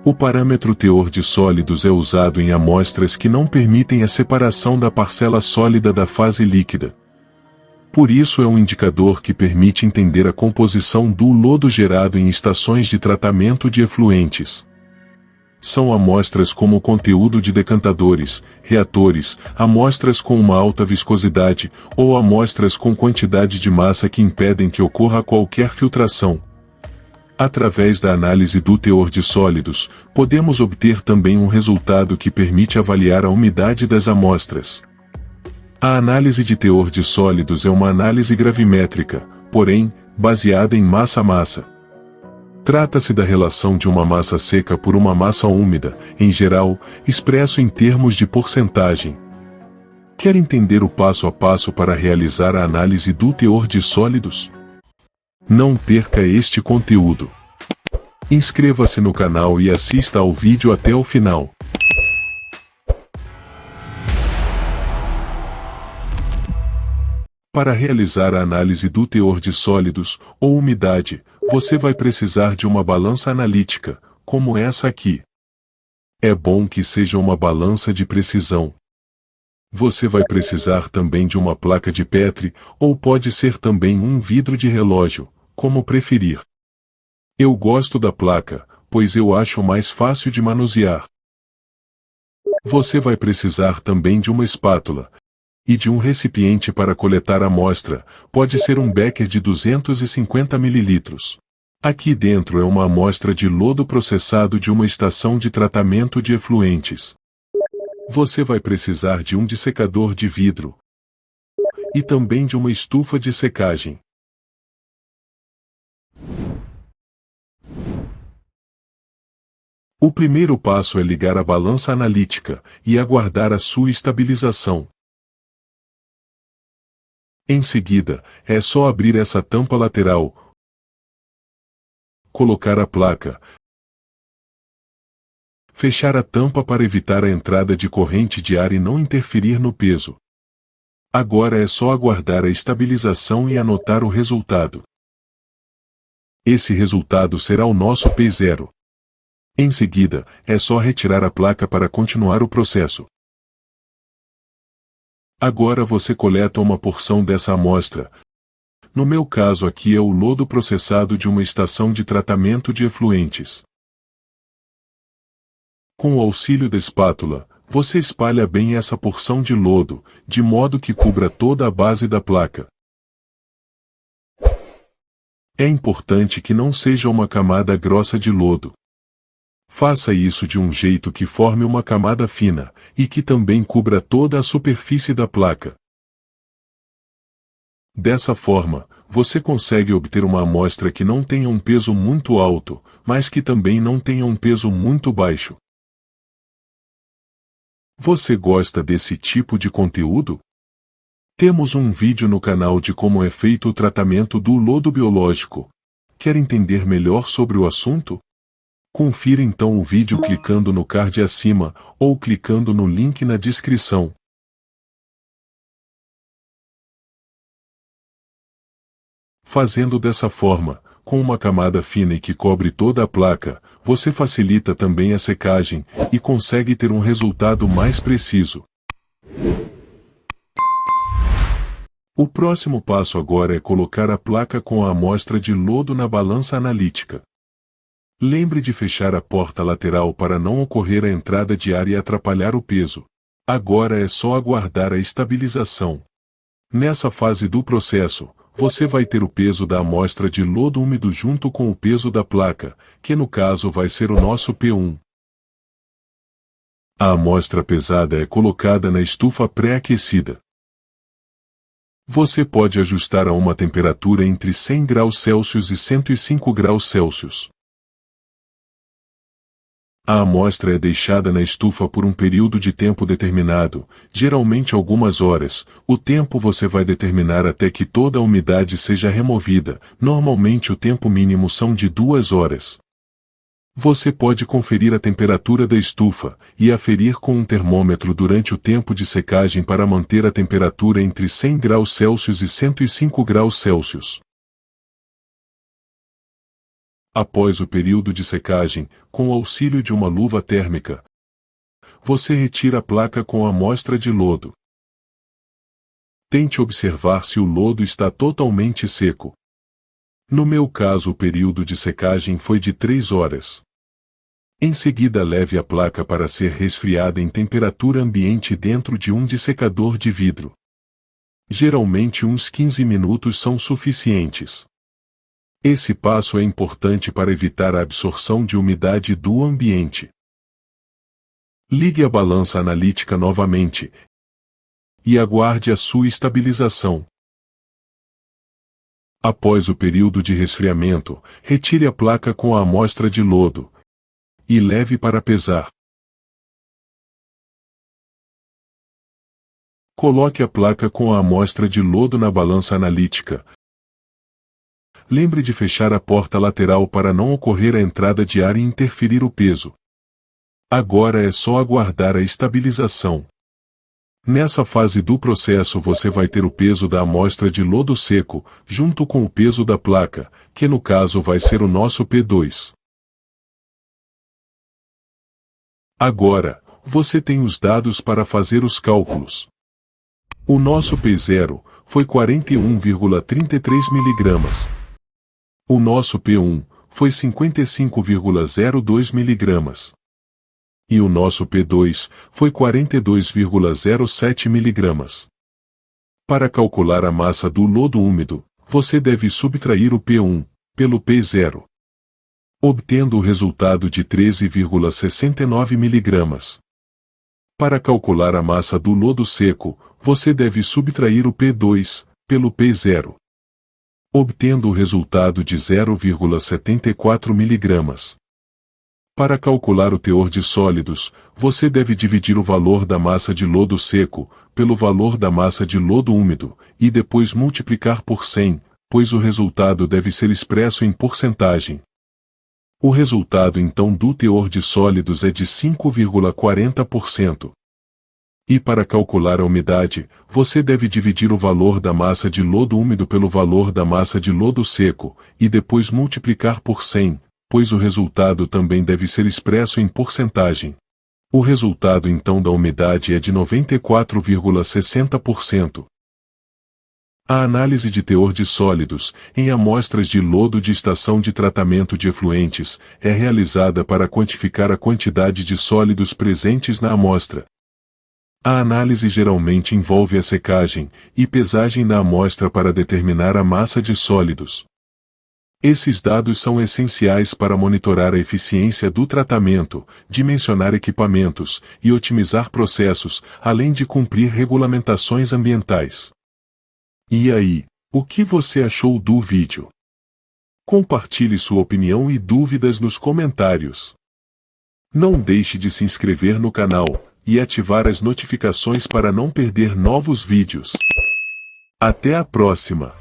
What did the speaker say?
O parâmetro teor de sólidos é usado em amostras que não permitem a separação da parcela sólida da fase líquida. Por isso é um indicador que permite entender a composição do lodo gerado em estações de tratamento de efluentes. São amostras como conteúdo de decantadores, reatores, amostras com uma alta viscosidade, ou amostras com quantidade de massa que impedem que ocorra qualquer filtração. Através da análise do teor de sólidos, podemos obter também um resultado que permite avaliar a umidade das amostras. A análise de teor de sólidos é uma análise gravimétrica, porém, baseada em massa-massa. Trata-se da relação de uma massa seca por uma massa úmida, em geral, expresso em termos de porcentagem. Quer entender o passo a passo para realizar a análise do teor de sólidos? Não perca este conteúdo. Inscreva-se no canal e assista ao vídeo até o final. Para realizar a análise do teor de sólidos, ou umidade, você vai precisar de uma balança analítica, como essa aqui. É bom que seja uma balança de precisão. Você vai precisar também de uma placa de Petri, ou pode ser também um vidro de relógio, como preferir. Eu gosto da placa, pois eu acho mais fácil de manusear. Você vai precisar também de uma espátula e de um recipiente para coletar a amostra, pode ser um becker de 250 ml. Aqui dentro é uma amostra de lodo processado de uma estação de tratamento de efluentes. Você vai precisar de um dessecador de vidro e também de uma estufa de secagem. O primeiro passo é ligar a balança analítica e aguardar a sua estabilização. Em seguida, é só abrir essa tampa lateral, colocar a placa, fechar a tampa para evitar a entrada de corrente de ar e não interferir no peso. Agora é só aguardar a estabilização e anotar o resultado. Esse resultado será o nosso P0. Em seguida, é só retirar a placa para continuar o processo. Agora você coleta uma porção dessa amostra. No meu caso aqui é o lodo processado de uma estação de tratamento de efluentes. Com o auxílio da espátula, você espalha bem essa porção de lodo, de modo que cubra toda a base da placa. É importante que não seja uma camada grossa de lodo. Faça isso de um jeito que forme uma camada fina, e que também cubra toda a superfície da placa. Dessa forma, você consegue obter uma amostra que não tenha um peso muito alto, mas que também não tenha um peso muito baixo. Você gosta desse tipo de conteúdo? Temos um vídeo no canal de como é feito o tratamento do lodo biológico. Quer entender melhor sobre o assunto? Confira então o vídeo clicando no card acima, ou clicando no link na descrição. Fazendo dessa forma, com uma camada fina e que cobre toda a placa, você facilita também a secagem, e consegue ter um resultado mais preciso. O próximo passo agora é colocar a placa com a amostra de lodo na balança analítica. Lembre de fechar a porta lateral para não ocorrer a entrada de ar e atrapalhar o peso. Agora é só aguardar a estabilização. Nessa fase do processo, você vai ter o peso da amostra de lodo úmido junto com o peso da placa, que no caso vai ser o nosso P1. A amostra pesada é colocada na estufa pré-aquecida. Você pode ajustar a uma temperatura entre 100 graus Celsius e 105 graus Celsius. A amostra é deixada na estufa por um período de tempo determinado, geralmente algumas horas. O tempo você vai determinar até que toda a umidade seja removida, normalmente o tempo mínimo são de 2 horas. Você pode conferir a temperatura da estufa, e aferir com um termômetro durante o tempo de secagem para manter a temperatura entre 100 graus Celsius e 105 graus Celsius. Após o período de secagem, com o auxílio de uma luva térmica, você retira a placa com a amostra de lodo. Tente observar se o lodo está totalmente seco. No meu caso, o período de secagem foi de 3 horas. Em seguida, leve a placa para ser resfriada em temperatura ambiente dentro de um dessecador de vidro. Geralmente uns 15 minutos são suficientes. Esse passo é importante para evitar a absorção de umidade do ambiente. Ligue a balança analítica novamente e aguarde a sua estabilização. Após o período de resfriamento, retire a placa com a amostra de lodo e leve para pesar. Coloque a placa com a amostra de lodo na balança analítica. Lembre de fechar a porta lateral para não ocorrer a entrada de ar e interferir o peso. Agora é só aguardar a estabilização. Nessa fase do processo você vai ter o peso da amostra de lodo seco, junto com o peso da placa, que no caso vai ser o nosso P2. Agora, você tem os dados para fazer os cálculos. O nosso P0 foi 41,33 mg. O nosso P1 foi 55,02 mg. E o nosso P2 foi 42,07 mg. Para calcular a massa do lodo úmido, você deve subtrair o P1 pelo P0, obtendo o resultado de 13,69 mg. Para calcular a massa do lodo seco, você deve subtrair o P2 pelo P0, obtendo o resultado de 0,74 mg. Para calcular o teor de sólidos, você deve dividir o valor da massa de lodo seco pelo valor da massa de lodo úmido, e depois multiplicar por 100, pois o resultado deve ser expresso em porcentagem. O resultado então do teor de sólidos é de 5,40%. E para calcular a umidade, você deve dividir o valor da massa de lodo úmido pelo valor da massa de lodo seco, e depois multiplicar por 100, pois o resultado também deve ser expresso em porcentagem. O resultado então da umidade é de 94,60%. A análise de teor de sólidos, em amostras de lodo de estação de tratamento de efluentes, é realizada para quantificar a quantidade de sólidos presentes na amostra. A análise geralmente envolve a secagem e pesagem da amostra para determinar a massa de sólidos. Esses dados são essenciais para monitorar a eficiência do tratamento, dimensionar equipamentos e otimizar processos, além de cumprir regulamentações ambientais. E aí, o que você achou do vídeo? Compartilhe sua opinião e dúvidas nos comentários. Não deixe de se inscrever no canal e ativar as notificações para não perder novos vídeos. Até a próxima!